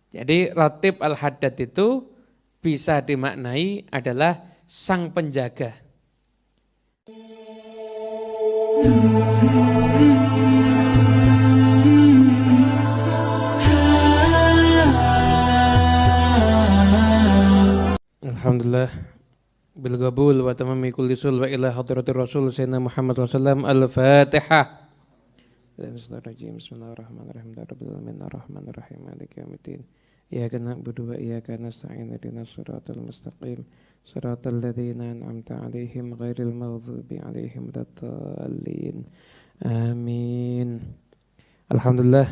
Jadi Ratib al-Haddad itu bisa dimaknai adalah sang penjaga. Alhamdulillah bil qabul wa tamami kulli sul wa ila hadratir rasul sayyidina Muhammad sallallahu al-Fatihah. Bismillahirrahmanirrahim. Rabbil alamin arrahmanir rahim maliki yaumiddin. Iyyaka na'budu wa iyyaka nasta'in ihdinas siratal mustaqim siratal ladzina an'amta 'alaihim ghairil maghdubi 'alaihim waladdallin. Amin. Alhamdulillah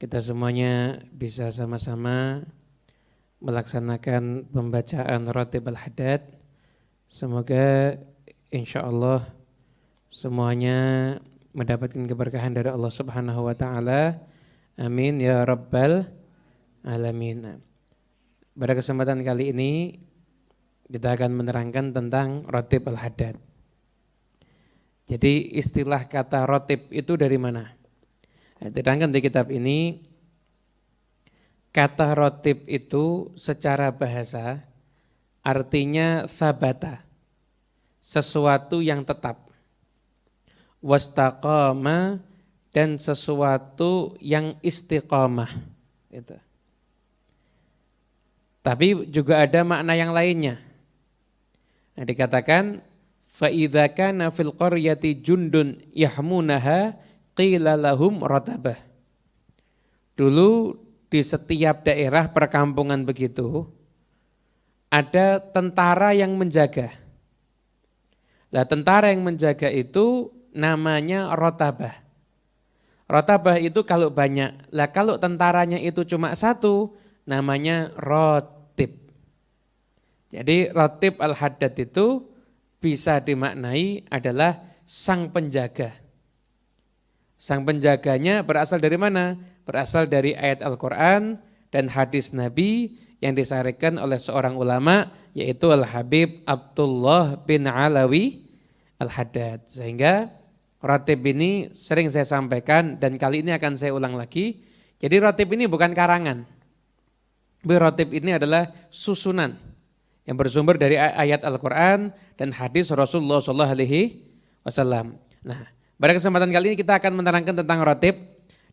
kita semuanya bisa sama-sama melaksanakan pembacaan Ratib al-Haddad. Semoga insyaallah semuanya mendapatkan keberkahan dari Allah Subhanahu wa taala. Amin ya rabbal alamin. Pada kesempatan kali ini kita akan menerangkan tentang Ratib al-Haddad. Jadi istilah kata Ratib itu dari mana? Diterangkan di kitab ini, kata Ratib itu secara bahasa artinya sabata, sesuatu yang tetap. Wastaqama, dan sesuatu yang istiqamah. Itu. Tapi juga ada makna yang lainnya. Nah, dikatakan fa idza kana fil qaryati jundun yahmunaha qila lahum ratabah. Dulu di setiap daerah perkampungan begitu ada tentara yang menjaga. Nah, tentara yang menjaga itu namanya rotabah. Rotabah itu kalau banyak. Lah kalau tentaranya itu cuma satu, namanya rotib. Jadi Ratib al-Haddad itu bisa dimaknai adalah sang penjaga. Sang penjaganya berasal dari mana? Berasal dari ayat Al-Quran dan hadis Nabi yang disarikan oleh seorang ulama, yaitu Al-Habib Abdullah bin Alawi al-Haddad. Sehingga Ratib ini sering saya sampaikan dan kali ini akan saya ulang lagi. Jadi Ratib ini bukan karangan. Ratib ini adalah susunan yang bersumber dari ayat Al-Quran dan hadis Rasulullah SAW. Nah, pada kesempatan kali ini kita akan menerangkan tentang Ratib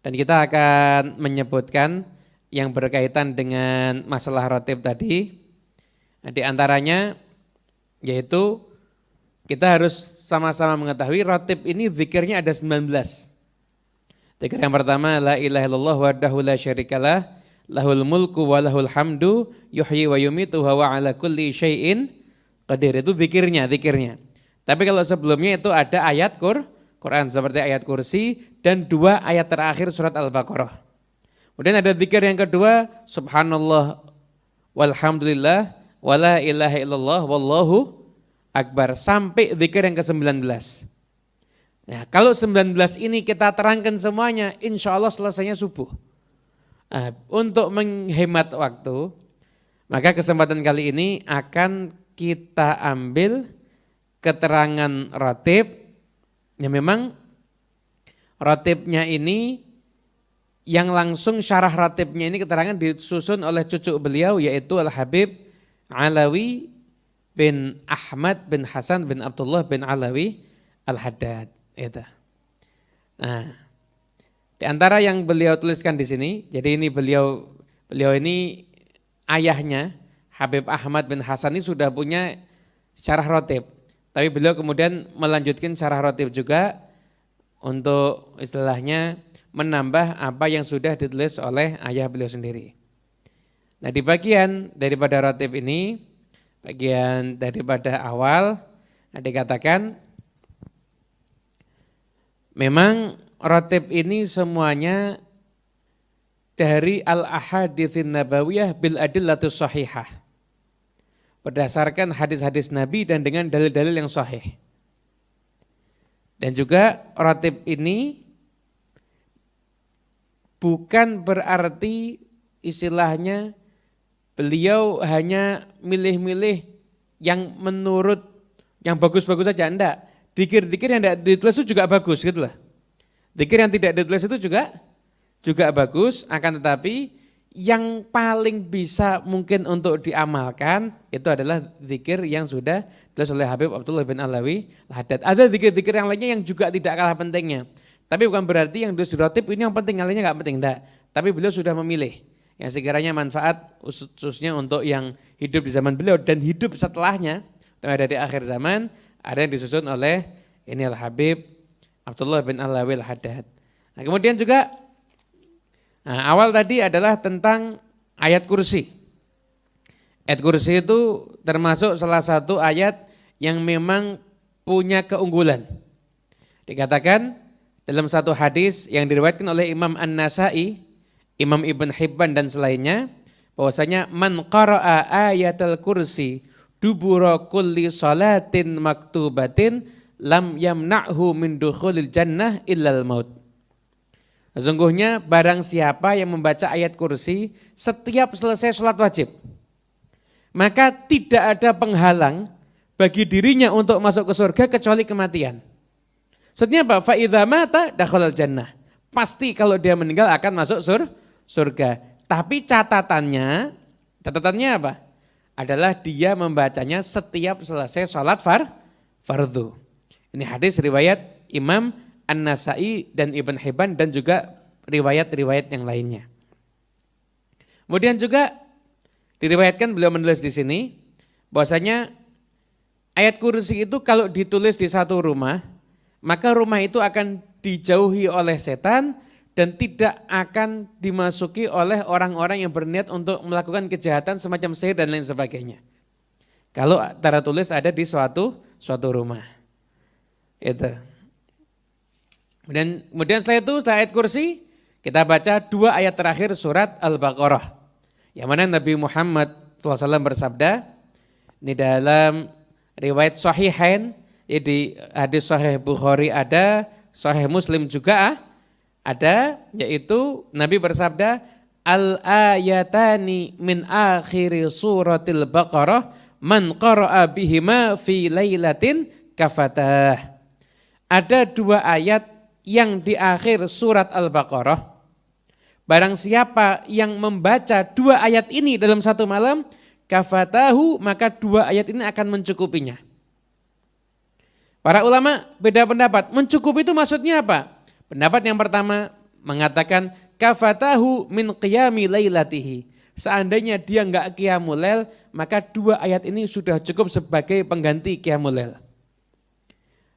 dan kita akan menyebutkan yang berkaitan dengan masalah Ratib tadi. Nah, di antaranya yaitu kita harus sama-sama mengetahui Ratib ini zikirnya ada 19. Zikir yang pertama, la ilaha illallah wahdahu la syarikalah, lahul mulku wa lahul hamdu, yuhyi wa yumitu wa ala kulli syai'in qadir. Itu zikirnya. Tapi kalau sebelumnya itu ada ayat Quran seperti ayat kursi dan 2 ayat terakhir surat Al-Baqarah. Kemudian ada zikir yang kedua, subhanallah walhamdulillah wa la ilaha illallah wallahu akbar, sampai zikir yang ke-19. Nah, kalau 19 ini kita terangkan semuanya, insya Allah selesainya subuh. Nah, untuk menghemat waktu, maka kesempatan kali ini akan kita ambil keterangan Ratib. Ya memang Ratibnya ini yang langsung syarah Ratibnya ini keterangan disusun oleh cucu beliau, yaitu Al-Habib Alawi bin Ahmad bin Hasan bin Abdullah bin Alawi al-Haddad. Itu. Nah, di antara yang beliau tuliskan di sini, jadi ini beliau ini ayahnya Habib Ahmad bin Hasan ini sudah punya syarah Ratib. Tapi beliau kemudian melanjutkan syarah Ratib juga untuk istilahnya menambah apa yang sudah ditulis oleh ayah beliau sendiri. Nah, di bagian daripada Ratib ini, bagian daripada awal dikatakan memang Ratib ini semuanya dari al-ahaditsin nabawiyah bil adillatus sahihah, berdasarkan hadis-hadis Nabi dan dengan dalil-dalil yang sahih. Dan juga Ratib ini bukan berarti istilahnya beliau hanya milih-milih yang menurut yang bagus-bagus saja, enggak. Dikir-dikir yang tidak ditulis itu juga bagus gitu lah. Dikir yang tidak ditulis itu juga bagus, akan tetapi yang paling bisa mungkin untuk diamalkan itu adalah zikir yang sudah ditulis oleh Habib Abdullah bin Alawi Al-Haddad. Ada zikir-zikir yang lainnya yang juga tidak kalah pentingnya. Tapi bukan berarti yang ditulis di rotib ini yang penting, yang lainnya nggak penting, enggak. Tapi beliau sudah memilih yang sekiranya manfaat khususnya untuk yang hidup di zaman beliau dan hidup setelahnya, ada di akhir zaman, ada yang disusun oleh ini Al-Habib Abdullah bin Alawi Al-Haddad. Nah, kemudian juga awal tadi adalah tentang ayat kursi. Ayat kursi itu termasuk salah satu ayat yang memang punya keunggulan. Dikatakan dalam satu hadis yang diriwayatkan oleh Imam An-Nasai, Imam Ibn Hibban dan selainnya, bahwasanya man qara'a ayatul kursi dubura kulli salatin maktubatin lam yamna'hu min dukhulil jannah illal maut. Sesungguhnya barang siapa yang membaca ayat kursi setiap selesai sholat wajib, maka tidak ada penghalang bagi dirinya untuk masuk ke surga kecuali kematian. Maksudnya apa? Fa'idha mata dakhalal jannah. Pasti kalau dia meninggal akan masuk surga. Tapi catatannya apa? Adalah dia membacanya setiap selesai sholat fardu. Ini hadis riwayat Imam An-Nasai dan Ibn Hibban dan juga riwayat-riwayat yang lainnya. Kemudian juga diriwayatkan beliau menulis di sini bahwasanya ayat kursi itu kalau ditulis di satu rumah, maka rumah itu akan dijauhi oleh setan dan tidak akan dimasuki oleh orang-orang yang berniat untuk melakukan kejahatan semacam sihir dan lain sebagainya. Kalau tertulis ada di suatu rumah. Itu. Kemudian setelah itu, setelah ayat kursi, kita baca 2 ayat terakhir surat Al-Baqarah. Yang mana Nabi Muhammad SAW bersabda, ini dalam riwayat Sahihain, di hadis Sahih Bukhari ada, Sahih Muslim juga ada, yaitu Nabi bersabda, al-ayatani min akhiri suratil Baqarah man qara'a bihima fi lailatin kafatah. Ada 2 ayat yang di akhir surat Al-Baqarah, barang siapa yang membaca 2 ayat ini dalam satu malam, kafatahu, maka 2 ayat ini akan mencukupinya. Para ulama beda pendapat, mencukupi itu maksudnya apa? Pendapat yang pertama mengatakan kafatahu min qiyami lailatihi. Seandainya dia enggak qiyamul lail, maka 2 ayat ini sudah cukup sebagai pengganti qiyamul lail.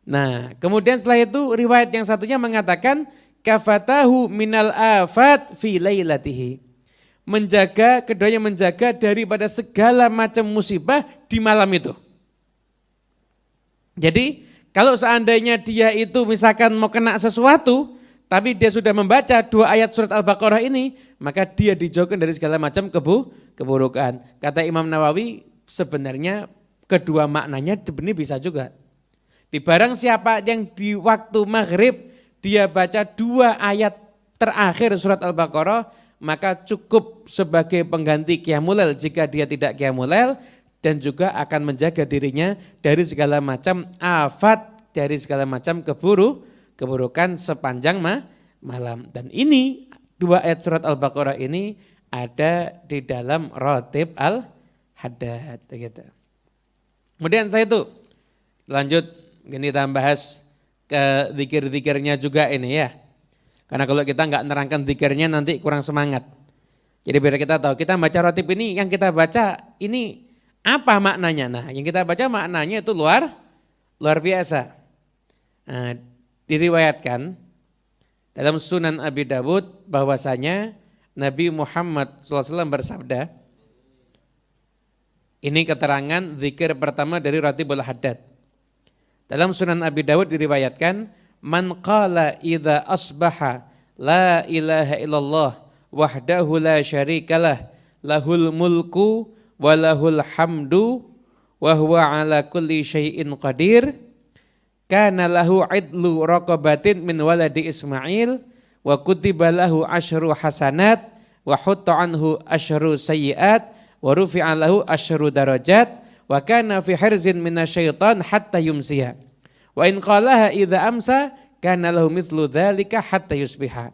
Nah, kemudian setelah itu riwayat yang satunya mengatakan kafatahu minal afat fi lailatihi. Keduanya menjaga daripada segala macam musibah di malam itu. Jadi, kalau seandainya dia itu misalkan mau kena sesuatu, tapi dia sudah membaca 2 ayat surat Al-Baqarah ini, maka dia dijauhkan dari segala macam keburukan. Kata Imam Nawawi, sebenarnya kedua maknanya sebenarnya bisa juga. Di barang siapa yang di waktu maghrib dia baca 2 ayat terakhir surat Al-Baqarah, maka cukup sebagai pengganti qiyamul lail jika dia tidak qiyamul lail, dan juga akan menjaga dirinya dari segala macam afat, dari segala macam keburukan sepanjang malam. Dan ini 2 ayat surat Al-Baqarah ini ada di dalam rotib Al-Haddad. Gitu. Kemudian setelah itu lanjut, ini kita bahas ke zikir-zikirnya juga ini ya. Karena kalau kita nggak nerangkan zikirnya nanti kurang semangat. Jadi biar kita tahu, kita baca rotib ini, yang kita baca ini apa maknanya? Nah, yang kita baca maknanya itu luar biasa. Nah, diriwayatkan dalam Sunan Abi Dawud bahwasanya Nabi Muhammad SAW bersabda, ini keterangan zikir pertama dari Rotibul Haddad. Dalam Sunan Abi Dawud diriwayatkan, man qala idza asbaha la ilaha illallah wahdahu la syarikalah lahul mulku wa lahul hamdu wa huwa ala kulli syai'in qadir kana lahu idlu raqabatin min waladi Ismail wa kutiba lahu asyru hasanat wa hutta anhu asyru sayyiat wa rufi'a lahu asyru darajat wa kana fi hirzin minasyaitan hatta yumsiha wa in qalaha idza amsa kana lahu mithlu dzalika hatta yusbiha.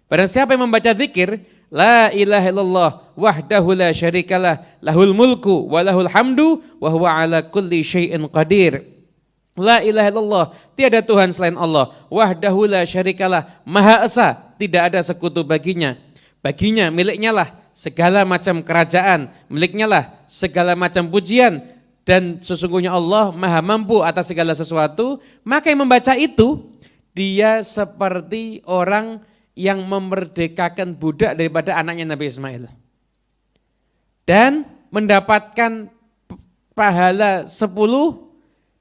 Barang siapa yang membaca zikir La ilaha illallah wahdahu la syarikalah lahul mulku wa lahul hamdu wa huwa ala kulli syai'in qadir. La ilaha illallah, tiada Tuhan selain Allah. Wahdahu la syarikalah, Maha Esa, tidak ada sekutu baginya. Baginya, miliknya lah segala macam kerajaan, miliknya lah segala macam pujian, dan sesungguhnya Allah Maha mampu atas segala sesuatu. Maka yang membaca itu, dia seperti orang yang memerdekakan budak daripada anaknya Nabi Ismail. Dan mendapatkan pahala 10,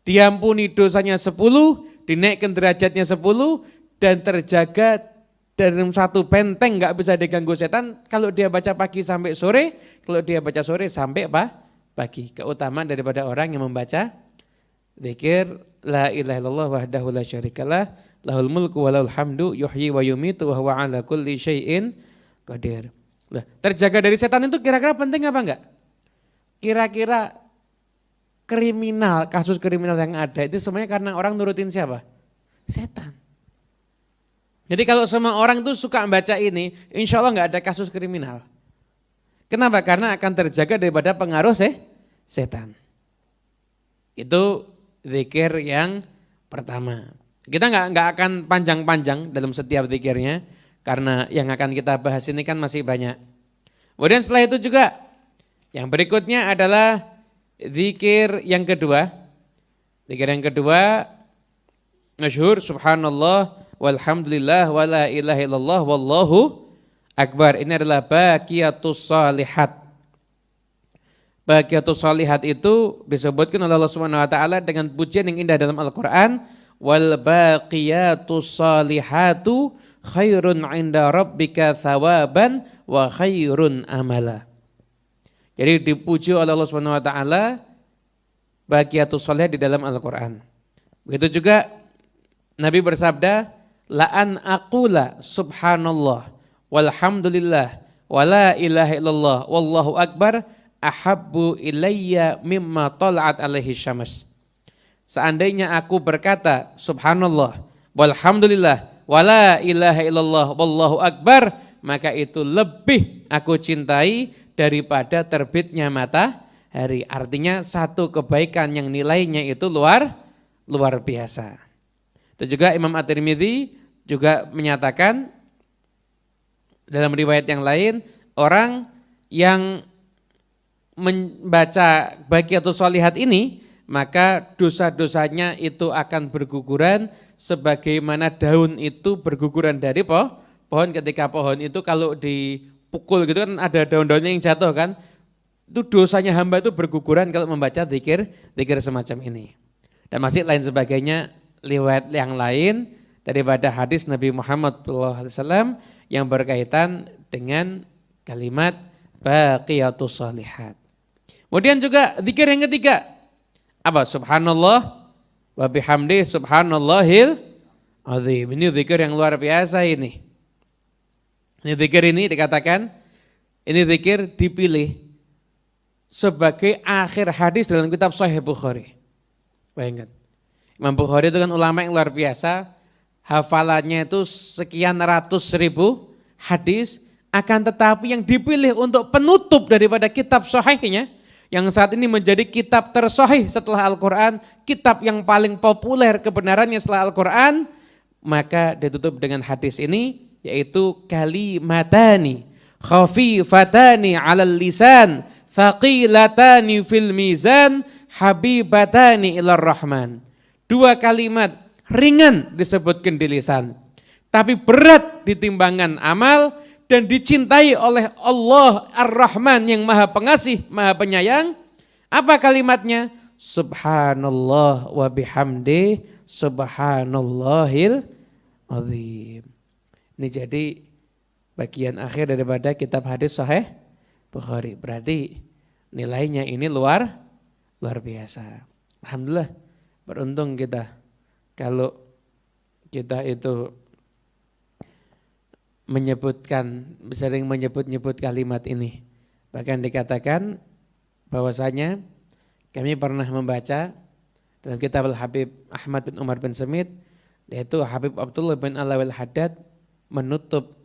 diampuni dosanya 10, dinaikkan derajatnya 10, dan terjaga dalam satu benteng, gak bisa diganggu setan. Kalau dia baca pagi sampai sore, kalau dia baca sore sampai pagi. Keutamaan daripada orang yang membaca zikir la ilaha illallah wahdahu la syarikalah lahul mulku wa lahul hamdu yuhyi wa yumitu wa huwa ala kulli syai'in qadir. Nah, terjaga dari setan itu kira-kira penting apa enggak? Kira-kira kriminal, kasus kriminal yang ada itu semuanya karena orang nurutin siapa? Setan. Jadi kalau semua orang itu suka membaca ini, insya Allah enggak ada kasus kriminal. Kenapa? Karena akan terjaga daripada pengaruh setan. Itu zikir yang pertama. Kita nggak akan panjang-panjang dalam setiap zikirnya, karena yang akan kita bahas ini kan masih banyak. Kemudian setelah itu juga yang berikutnya adalah zikir yang kedua. Zikir yang kedua, masyhur subhanallah walhamdulillah wala ilaha illallah wallahu akbar. Ini adalah baqiyatus shalihat. Baqiyatus shalihat itu disebutkan oleh Allah Subhanahu wa taala dengan pujian yang indah dalam Al-Qur'an. Wal baqiyatus salihatu khairun 'inda rabbika thawaban wa khairun amala. Jadi dipuji oleh Allah Subhanahu wa taala baqiyatus salihat di dalam Al-Qur'an. Begitu juga Nabi bersabda, la an aqula subhanallah walhamdulillah wala ilaha illallah wallahu akbar ahabbu ilayya mimma tala'at alaihi syams. Seandainya aku berkata subhanallah walhamdulillah wala ilaha illallah wallahu akbar, maka itu lebih aku cintai daripada terbitnya matahari. Artinya satu kebaikan yang nilainya itu luar biasa. Itu juga Imam At-Tirmidzi juga menyatakan dalam riwayat yang lain, orang yang membaca baqiyatus shalihat ini, maka dosa-dosanya itu akan berguguran sebagaimana daun itu berguguran dari pohon. Ketika pohon itu kalau dipukul gitu kan ada daun-daunnya yang jatuh kan, itu dosanya hamba itu berguguran kalau membaca zikir semacam ini. Dan masih lain sebagainya, riwayat yang lain daripada hadis Nabi Muhammad SAW yang berkaitan dengan kalimat baqiyatus shalihat. Kemudian juga zikir yang ketiga, apa? Subhanallah wa bihamdi subhanallahil azim. Ini zikir yang luar biasa ini. Ini zikir ini dikatakan, ini zikir dipilih sebagai akhir hadis dalam kitab Sahih Bukhari. Bayangkan, Imam Bukhari itu kan ulama yang luar biasa, hafalannya itu sekian ratus ribu hadis, akan tetapi yang dipilih untuk penutup daripada kitab sahihnya, yang saat ini menjadi kitab tersahih setelah Al-Quran, kitab yang paling populer kebenarannya setelah Al-Quran, maka ditutup dengan hadis ini, yaitu kalimatani khafifatani 'alal lisan thaqilatani fil mizan habibatani ilar rahman. Dua kalimat ringan disebutkan di lisan, tapi berat di timbangan amal dan dicintai oleh Allah Ar-Rahman yang Maha Pengasih, Maha Penyayang. Apa kalimatnya? Subhanallah wa bihamdi subhanallahil azim. Ini jadi bagian akhir daripada kitab hadis Sahih Bukhari. Berarti nilainya ini luar biasa. Alhamdulillah, beruntung kita kalau kita itu sering menyebut kalimat ini. Bahkan dikatakan bahwasanya kami pernah membaca dalam kitab Al-Habib Ahmad bin Umar bin Samit, yaitu Habib Abdullah bin Alawil Haddad menutup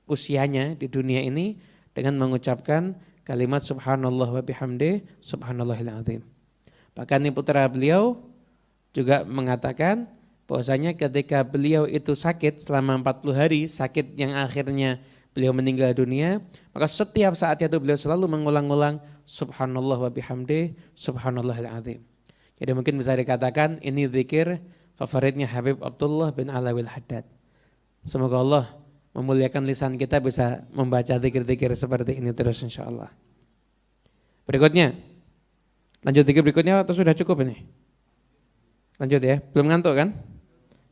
usianya di dunia ini dengan mengucapkan kalimat subhanallah wa bihamdi subhanallahil azim. Bahkan ini putra beliau juga mengatakan bahwasanya ketika beliau itu sakit selama 40 hari, sakit yang akhirnya beliau meninggal dunia, maka setiap saat itu beliau selalu mengulang-ulang subhanallah wa bihamdi subhanallahil azim. Jadi mungkin bisa dikatakan ini zikir favoritnya Habib Abdullah bin Alawil Haddad. Semoga Allah memuliakan lisan kita bisa membaca zikir-zikir seperti ini terus insyaallah. Berikutnya, lanjut zikir berikutnya atau sudah cukup ini? Lanjut ya, belum ngantuk kan?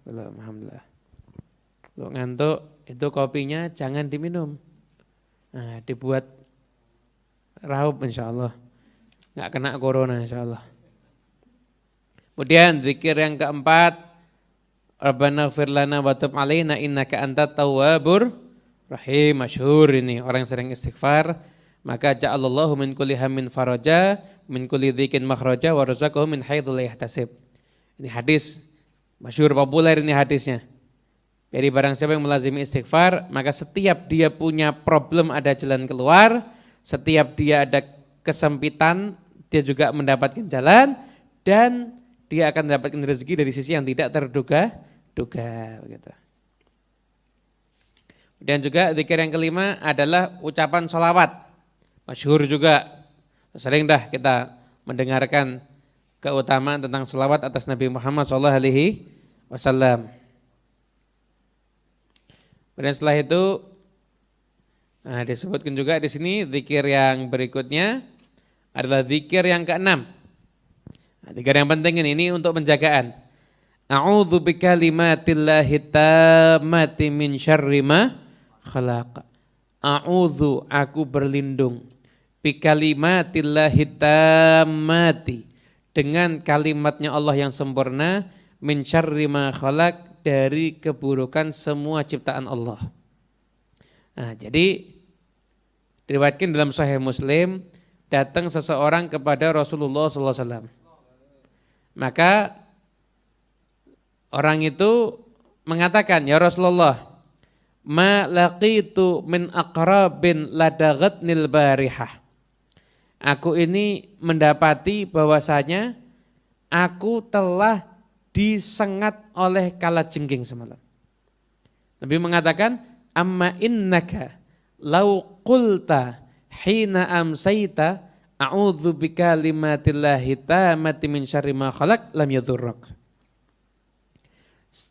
Belum, alhamdulillah. Kalau ngantuk itu kopinya jangan diminum. Nah, dibuat raup insyaallah. Enggak kena corona insyaallah. Kemudian zikir yang keempat, Rabbana ighfir lana wa tub alaina innaka antat tawwabur rahim. Masyhur ini orang yang sering istighfar, maka ja'alallahu min kulli hammin faraja, min kulli dzikin makhraja wa razaqahu min haitsu la yahtasib. Ini hadis masyhur populer ini hadisnya. Jadi barang siapa yang melazimi istighfar, maka setiap dia punya problem ada jalan keluar, setiap dia ada kesempitan, dia juga mendapatkan jalan, dan dia akan mendapatkan rezeki dari sisi yang tidak terduga-duga. Begitu. Dan juga zikir yang kelima adalah ucapan sholawat. Masyhur juga, sering dah kita mendengarkan keutamaan tentang sholawat atas Nabi Muhammad SAW. Dan setelah itu, disebutkan juga di sini zikir yang berikutnya adalah zikir yang keenam. Zikir yang penting ini untuk penjagaan. A'udzu bikalimatillahi tammati min syarri ma khalaq. A'udzu, aku berlindung, bikalimatillahi tammati, dengan kalimatnya Allah yang sempurna, min syarri ma khalaq, dari keburukan semua ciptaan Allah. Nah, jadi diriwayatkan dalam Sahih Muslim, datang seseorang kepada Rasulullah SAW. Maka orang itu mengatakan, ya Rasulullah, ma laqitu min aqrabin ladagatnil barihah. Aku ini mendapati bahwasanya aku telah disengat oleh kalajengking semalam. Nabi mengatakan, amma innaka lau qulta hina amsayta a'udzu bikalimatillahi tammati min syarri ma khalaq lam yadhurrak.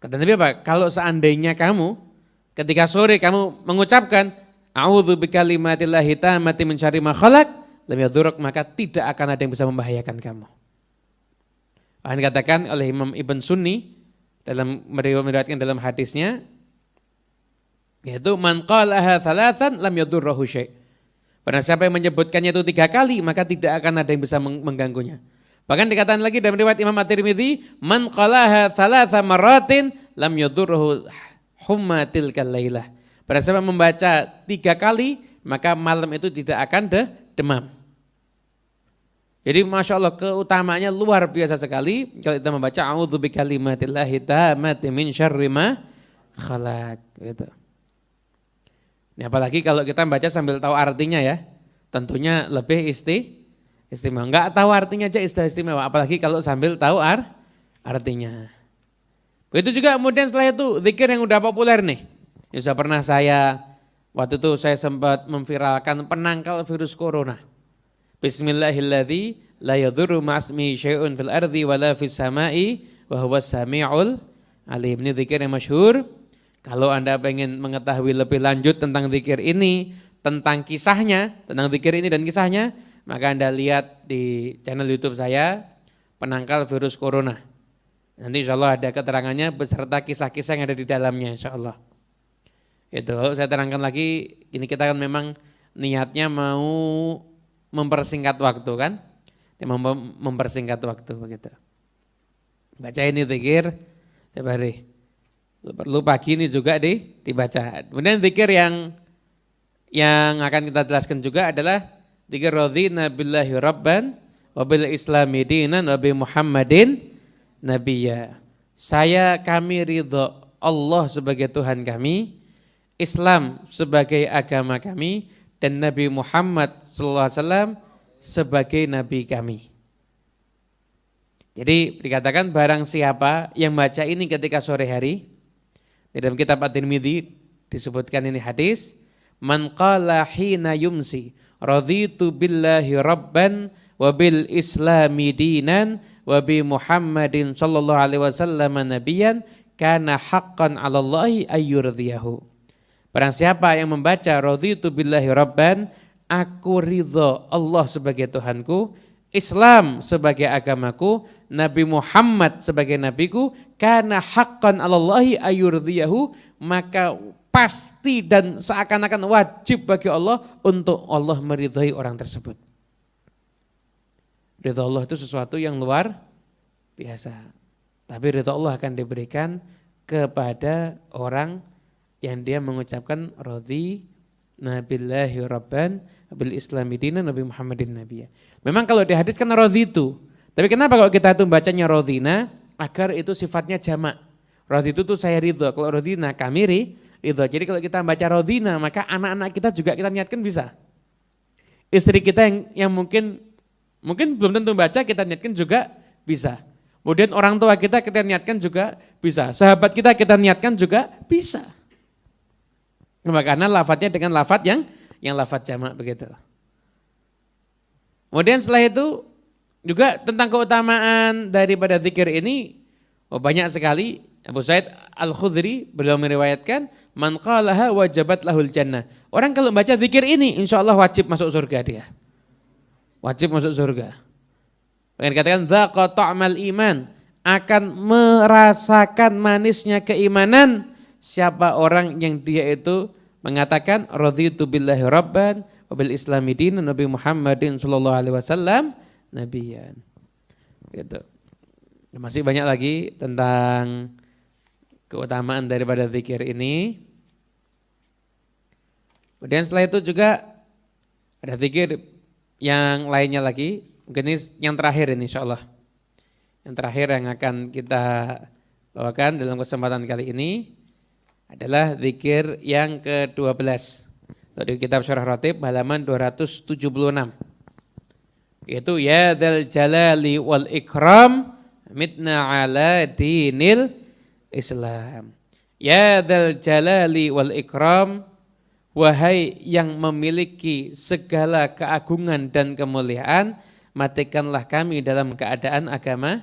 Kata Nabi apa? Kalau seandainya kamu ketika sore kamu mengucapkan a'udzu bikalimatillahi tammati min syarri ma khalaq lam yadhurrak, maka tidak akan ada yang bisa membahayakan kamu. Bahkan dikatakan oleh Imam Ibn Sunni dalam meriwayatkan dalam hadisnya, yaitu man qalaha thalathan lam yadhurruhu syai'. Barang siapa yang menyebutkannya itu 3 kali, maka tidak akan ada yang bisa mengganggunya. Bahkan dikatakan lagi dalam riwayat Imam At-Tirmidzi, man qalaha thalatha marratin lam yadhurruhu humma tilkal lailah. Barang siapa membaca 3 kali, maka malam itu tidak akan demam. Jadi Masya Allah keutamaannya luar biasa sekali kalau kita membaca a'udzu bikalimatillahi tammati min syarri ma khalaq, gitu. Ini apalagi kalau kita baca sambil tahu artinya ya, tentunya lebih istimewa. Enggak tahu artinya aja istimewa, apalagi kalau sambil tahu artinya. Begitu juga kemudian setelah itu zikir yang udah populer nih. Ya sudah pernah waktu itu saya sempat memviralkan penangkal virus corona. Bismillahilladzi la yadurru ma'asmi syai'un fil ardi wala fis sama'i wa huwas sami'ul alim. Ini zikir yang masyhur. Kalau Anda pengen mengetahui lebih lanjut tentang zikir ini, tentang kisahnya, tentang zikir ini dan kisahnya, maka Anda lihat di channel YouTube saya, Penangkal Virus Corona. Nanti insya Allah ada keterangannya beserta kisah-kisah yang ada di dalamnya insya Allah. Itu saya terangkan lagi, ini kita kan memang niatnya mau mempersingkat waktu kan, mempersingkat waktu begitu. Baca ini zikir tiap hari. Perlu pagi ini juga dibaca. Kemudian zikir yang akan kita jelaskan juga adalah zikir radhina billahi rabban wa bil islami dinan wa bi Muhammadin nabiyya. Kami ridho Allah sebagai Tuhan kami, Islam sebagai agama kami dan Nabi Muhammad SAW sebagai Nabi kami. Jadi dikatakan barang siapa yang baca ini ketika sore hari, di dalam kitab At-Tirmidzi disebutkan ini hadis, man qala hina yumsi raditu billahi rabban wa bil islami dinan wa bi Muhammadin sallallahu alaihi wasallam nabiyyan kana haqqan 'ala Allahi ayyurdiyahu. Barang siapa yang membaca raditu billahi rabban, aku ridha Allah sebagai Tuhanku, Islam sebagai agamaku, Nabi Muhammad sebagai nabiku, kana haqqan 'ala Allahi ayyurdiyahu, maka pasti dan seakan-akan wajib bagi Allah untuk Allah meridhai orang tersebut. Ridha Allah itu sesuatu yang luar biasa. Tapi ridha Allah akan diberikan kepada orang yang dia mengucapkan radhi nabillahi rabban bil islami dinan Nabi Muhammadin nabiyya. Memang kalau di hadis kan radhi itu. Tapi kenapa kalau kita itu bacanya radhina? Agar itu sifatnya jamak. Radhi itu tuh saya ridha. Kalau radhina kami ridha. Jadi kalau kita baca radhina maka anak-anak kita juga kita niatkan bisa. Istri kita yang mungkin belum tentu baca kita niatkan juga bisa. Kemudian orang tua kita niatkan juga bisa. Sahabat kita niatkan juga bisa. Karena lafadznya dengan lafadz yang lafadz jamak begitu. Kemudian setelah itu juga tentang keutamaan daripada zikir ini banyak sekali. Abu Sa'id Al-Khudri beliau meriwayatkan man qalaha wajabat lahul jannah. Orang kalau baca zikir ini insya Allah wajib masuk surga dia. Wajib masuk surga. Bahkan dikatakan dzaqa ta'mal iman, akan merasakan manisnya keimanan siapa orang yang dia itu mengatakan raditu billahi rabban wa bil islami dinan Nabi Muhammadin sallallahu alaihi wasallam nabiyyan. Gitu. Masih banyak lagi tentang keutamaan daripada zikir ini. Kemudian setelah itu juga ada zikir yang lainnya lagi. Mungkin ini yang terakhir ini insyaallah. Yang terakhir yang akan kita bawakan dalam kesempatan kali ini adalah zikir yang ke-12. Dari kitab Syarah Ratib halaman 276. Yaitu ya dzal jalali wal ikram mitna ala dinil Islam. Ya dzal jalali wal ikram, wahai yang memiliki segala keagungan dan kemuliaan, matikanlah kami dalam keadaan agama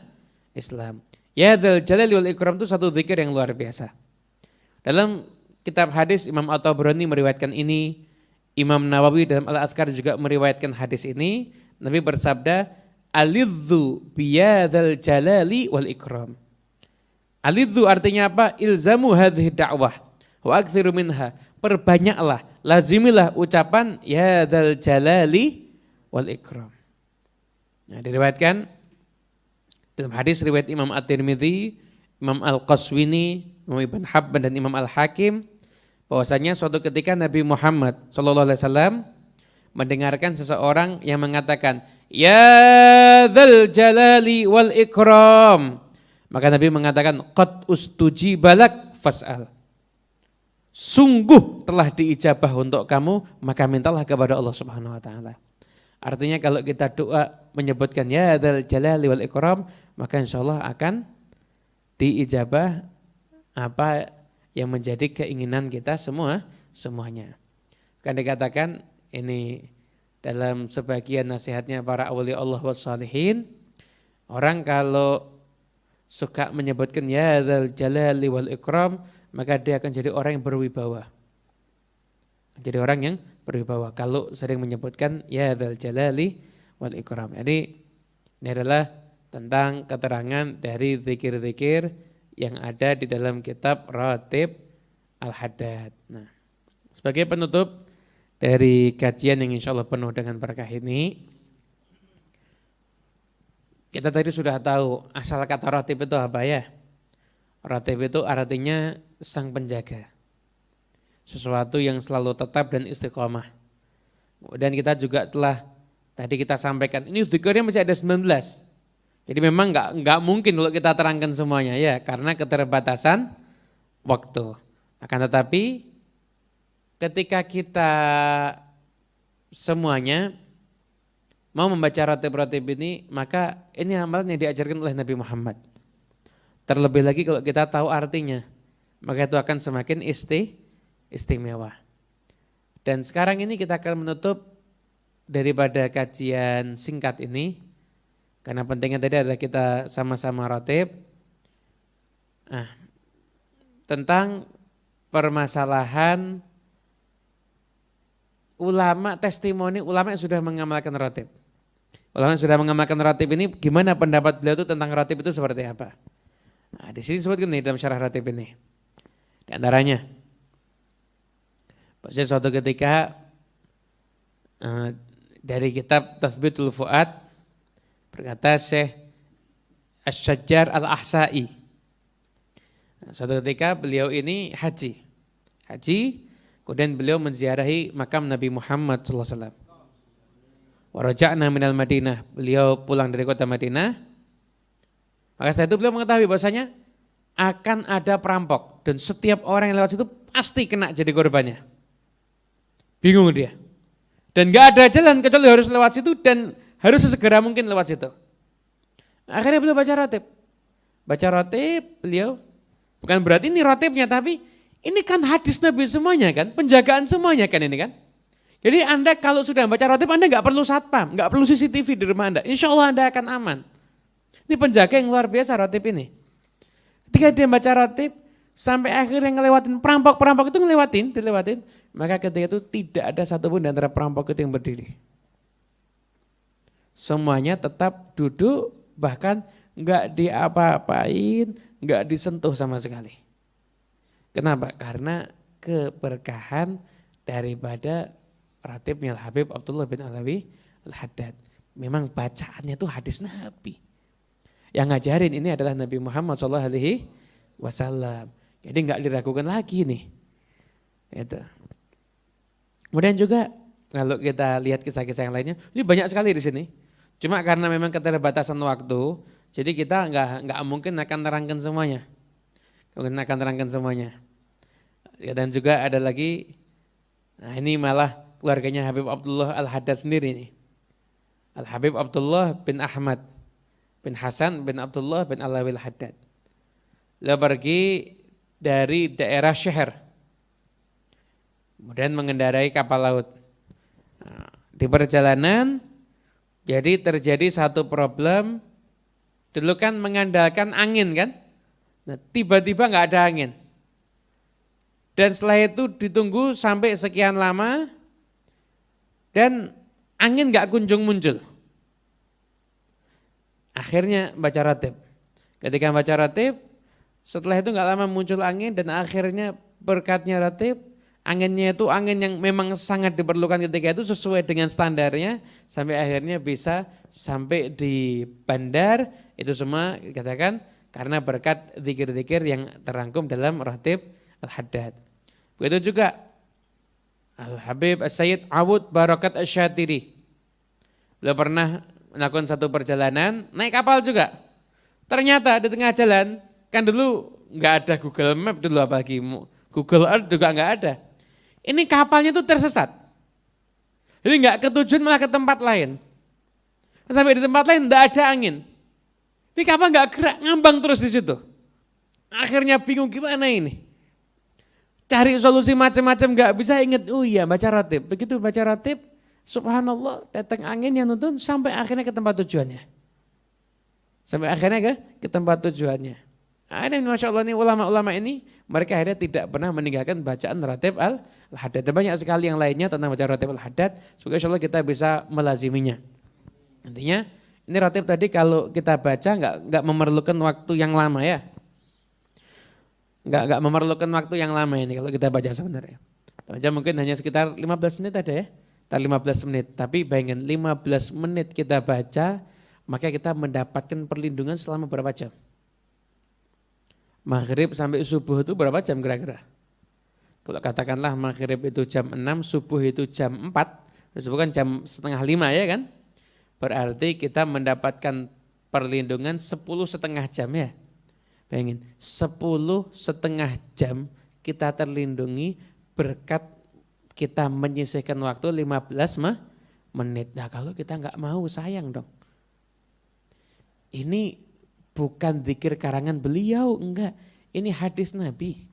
Islam. Ya dzal jalali wal ikram itu satu zikir yang luar biasa. Dalam kitab hadis Imam At-Tabrani meriwayatkan ini, Imam Nawawi dalam Al-Adhkar juga meriwayatkan hadis ini. Nabi bersabda, alidzu biyadzal jalali wal ikram. Alidzu artinya apa? Ilzamu hadhihi da'wah wa aktsiru minha. Perbanyaklah, lazimilah ucapan ya dzal jalali wal ikram. Nah, diriwayatkan dalam hadis riwayat Imam At-Tirmidzi, Imam Al-Qaswini, Imam Ibn Habban dan Imam Al-Hakim, bahwasanya suatu ketika Nabi Muhammad SAW mendengarkan seseorang yang mengatakan ya dzal jalali wal ikram, maka Nabi mengatakan qad ustujibalak fas'al, sungguh telah diijabah untuk kamu, maka mintalah kepada Allah Subhanahu wa taala. Artinya kalau kita doa menyebutkan ya dzal jalali wal ikram, maka insyaallah akan diijabah apa yang menjadi keinginan kita semuanya. Kan dikatakan ini dalam sebagian nasihatnya para awliya Allah wassalihin, orang kalau suka menyebutkan ya dzal jalali wal ikram, maka dia akan jadi orang yang berwibawa. Jadi orang yang berwibawa kalau sering menyebutkan ya dzal jalali wal ikram. Jadi ini adalah tentang keterangan dari zikir-zikir yang ada di dalam kitab Ratib Al-Haddad. Nah, sebagai penutup dari kajian yang insya Allah penuh dengan berkah ini, kita tadi sudah tahu asal kata ratib itu apa ya? Ratib itu artinya sang penjaga, sesuatu yang selalu tetap dan istiqomah. Dan kita juga telah tadi kita sampaikan, ini dzikrnya masih ada 19. Jadi memang enggak mungkin kalau kita terangkan semuanya ya, karena keterbatasan waktu. Akan tetapi ketika kita semuanya mau membaca ratib-ratib ini, maka ini amalan yang diajarkan oleh Nabi Muhammad. Terlebih lagi kalau kita tahu artinya, maka itu akan semakin istimewa. Dan sekarang ini kita akan menutup daripada kajian singkat ini, karena pentingnya tadi adalah kita sama-sama ratib. Tentang permasalahan ulama, testimoni ulama yang sudah mengamalkan ratib. Ulama yang sudah mengamalkan ratib ini, gimana pendapat beliau itu tentang ratib itu seperti apa? Nah, di sini disebutkan nih dalam syarah ratib ini. Di antaranya, pada suatu ketika dari kitab Tathbitul Fuad berkata Syekh Asy-Syajjar Al-Ahsa'i. Suatu ketika beliau ini haji, kemudian beliau menziarahi makam Nabi Muhammad SAW. Wa raja'na minal Madinah, beliau pulang dari kota Madinah. Maka setelah itu beliau mengetahui bahwasanya akan ada perampok dan setiap orang yang lewat situ pasti kena jadi korbannya. Bingung dia. Dan gak ada jalan kecuali harus lewat situ dan harus sesegera mungkin lewat situ. Akhirnya beliau baca ratib. Beliau, bukan berarti ini ratibnya, tapi ini kan hadis Nabi semuanya kan, penjagaan semuanya kan ini kan. Jadi Anda kalau sudah baca ratib, Anda gak perlu satpam, gak perlu CCTV di rumah Anda. Insya Allah Anda akan aman. Ini penjaga yang luar biasa ratib ini. Ketika dia baca ratib, sampai akhirnya ngelewatin perampok itu dilewatin. Maka ketika itu tidak ada satupun di antara perampok itu yang berdiri. Semuanya tetap duduk, bahkan gak diapa-apain, gak disentuh sama sekali. Kenapa? Karena keberkahan daripada ratibnya Al-Habib Abdullah bin Alawi Al-Haddad. Memang bacaannya itu hadis Nabi. Yang ngajarin ini adalah Nabi Muhammad SAW. Jadi gak diragukan lagi nih. Itu. Kemudian juga kalau kita lihat kisah-kisah yang lainnya, ini banyak sekali di sini. Cuma karena memang keterbatasan waktu, jadi kita nggak mungkin akan terangkan semuanya. Dan juga ada lagi, nah ini malah keluarganya Habib Abdullah Al-Haddad sendiri nih. Al-Habib Abdullah bin Ahmad bin Hasan bin Abdullah bin Alawi Al-Haddad. Beliau pergi dari daerah Syahr, kemudian mengendarai kapal laut. Nah, di perjalanan jadi terjadi satu problem. Dulu kan mengandalkan angin kan, nah, tiba-tiba nggak ada angin. Dan setelah itu ditunggu sampai sekian lama dan angin nggak kunjung muncul. Akhirnya baca ratib. Ketika baca ratib, setelah itu nggak lama muncul angin dan akhirnya berkatnya ratib, anginnya itu angin yang memang sangat diperlukan ketika itu sesuai dengan standarnya sampai akhirnya bisa sampai di bandar. Itu semua dikatakan karena berkat zikir-zikir yang terangkum dalam ratib Al-Haddad. Begitu juga Al-Habib As-Sayyid Awud Barakat Asy-Syatiri. Beliau pernah melakukan satu perjalanan naik kapal juga. Ternyata di tengah jalan, kan dulu nggak ada Google Map dulu, apalagi Google Earth juga nggak ada. Ini kapalnya tuh tersesat. Jadi nggak ke tujuan malah ke tempat lain. Sampai di tempat lain nggak ada angin. Ini kapal nggak gerak, ngambang terus di situ. Akhirnya bingung gimana ini. Cari solusi macam-macam nggak bisa, ingat, oh iya baca ratib. Begitu baca ratib, subhanallah datang angin yang nuntun sampai akhirnya ke tempat tujuannya. Ke tempat tujuannya. Ada Masya Allah ini ulama-ulama ini, mereka akhirnya tidak pernah meninggalkan bacaan ratib Al-Haddad. Dan banyak sekali yang lainnya tentang bacaan ratib Al-Haddad. Semoga insya Allah kita bisa melaziminya. Intinya ini ratib tadi kalau kita baca nggak memerlukan waktu yang lama ya. Nggak memerlukan waktu yang lama ini kalau kita baca sebenarnya. Baca mungkin hanya sekitar 15 menit ada ya. 15 menit. Tapi bayangin 15 menit kita baca, maka kita mendapatkan perlindungan selama berapa jam? Maghrib sampai subuh itu berapa jam kira-kira? Kalau katakanlah maghrib itu jam 6, subuh itu jam 4, subuh kan jam setengah 5 ya kan? Berarti kita mendapatkan perlindungan 10,5 jam ya. Bayangin, 10,5 jam kita terlindungi berkat kita menyisihkan waktu 15 menit. Nah kalau kita nggak mau sayang dong. Ini bukan zikir karangan beliau, enggak. Ini hadis Nabi.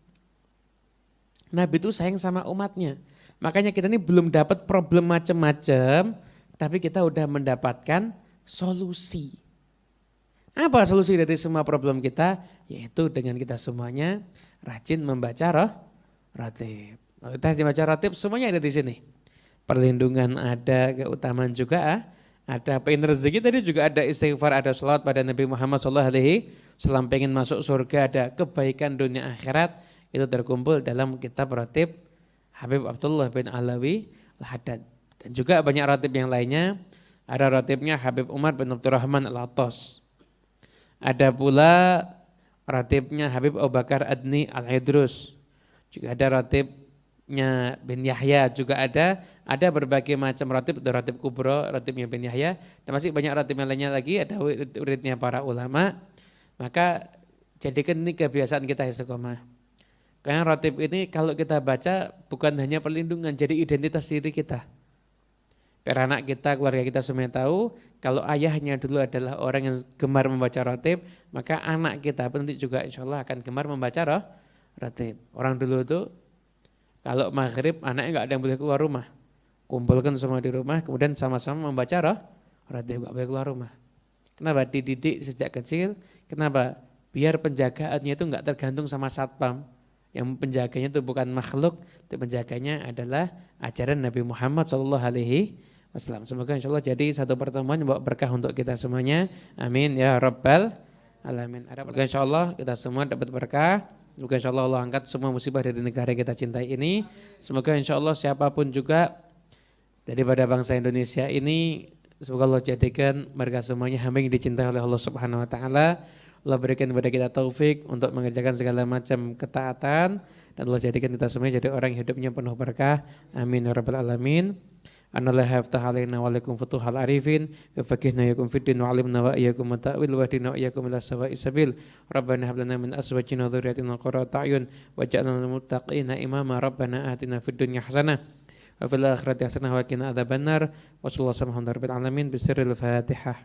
Nabi itu sayang sama umatnya. Makanya kita ini belum dapat problem macam-macam, tapi kita udah mendapatkan solusi. Apa solusi dari semua problem kita? Yaitu dengan kita semuanya rajin membaca ratib. Kita membaca ratib semuanya ada di sini. Perlindungan ada, keutamaan juga ada. Pengen rezeki tadi juga ada, istighfar, ada salat pada Nabi Muhammad SAW. Pengen masuk surga, ada kebaikan dunia akhirat. Itu terkumpul dalam kitab ratib Habib Abdullah bin Alawi Al-Haddad. Dan juga banyak ratib yang lainnya. Ada ratibnya Habib Umar bin Abdurrahman Al-Attas. Ada pula ratibnya Habib Abu Bakar Adni Al-Idrus. Juga ada ratibnya bin Yahya, juga ada berbagai macam ratib, ada ratib kubro, ratibnya bin Yahya, dan masih banyak ratib yang lainnya lagi, ada wiridnya para ulama. Maka jadikan ini kebiasaan kita istiqomah. Karena ratib ini kalau kita baca bukan hanya perlindungan, jadi identitas diri kita. Biar anak kita, keluarga kita semuanya tahu, kalau ayahnya dulu adalah orang yang gemar membaca ratib, maka anak kita pun nanti juga insya Allah akan gemar membaca ratib. Orang dulu itu kalau maghrib anaknya nggak ada yang boleh keluar rumah. Kumpulkan semua di rumah, kemudian sama-sama membaca ratib, nggak boleh keluar rumah. Kenapa? Dididik sejak kecil, kenapa? Biar penjagaannya itu nggak tergantung sama satpam. Yang penjaganya itu bukan makhluk, itu penjaganya adalah ajaran Nabi Muhammad SAW. Semoga insya Allah jadi satu pertemuan yang bawa berkah untuk kita semuanya. Amin ya Rabbal Alamin. Semoga insya Allah kita semua dapat berkah. Semoga insya Allah Allah angkat semua musibah dari negara yang kita cintai ini. Semoga insya Allah siapapun juga daripada bangsa Indonesia ini, semoga Allah jadikan mereka semuanya hamba yang dicintai oleh Allah Subhanahu Wa Taala. Allah berikan kepada kita taufik untuk mengerjakan segala macam ketaatan, dan Allah jadikan kita semua jadi orang yang hidupnya penuh berkah. Amin ya rabbal alamin. Anallahu yaftah alaina wa alaikum futuhal arifin wa faqihna yakum fid din wa alimna wa iyyakum ta'wil wa hdina wa iyyakum ila sawa'is sabil. Rabbana hab lana min azwajina wa dhurriyyatina qurrata a'yun waj'alna lil muttaqina imama. Rabbana atina fid dunya hasanah wa fil akhirati hasanah wa qina adzabannar. Wa sallallahu alaihi wa sallam rabbil alamin bisirril Fatihah.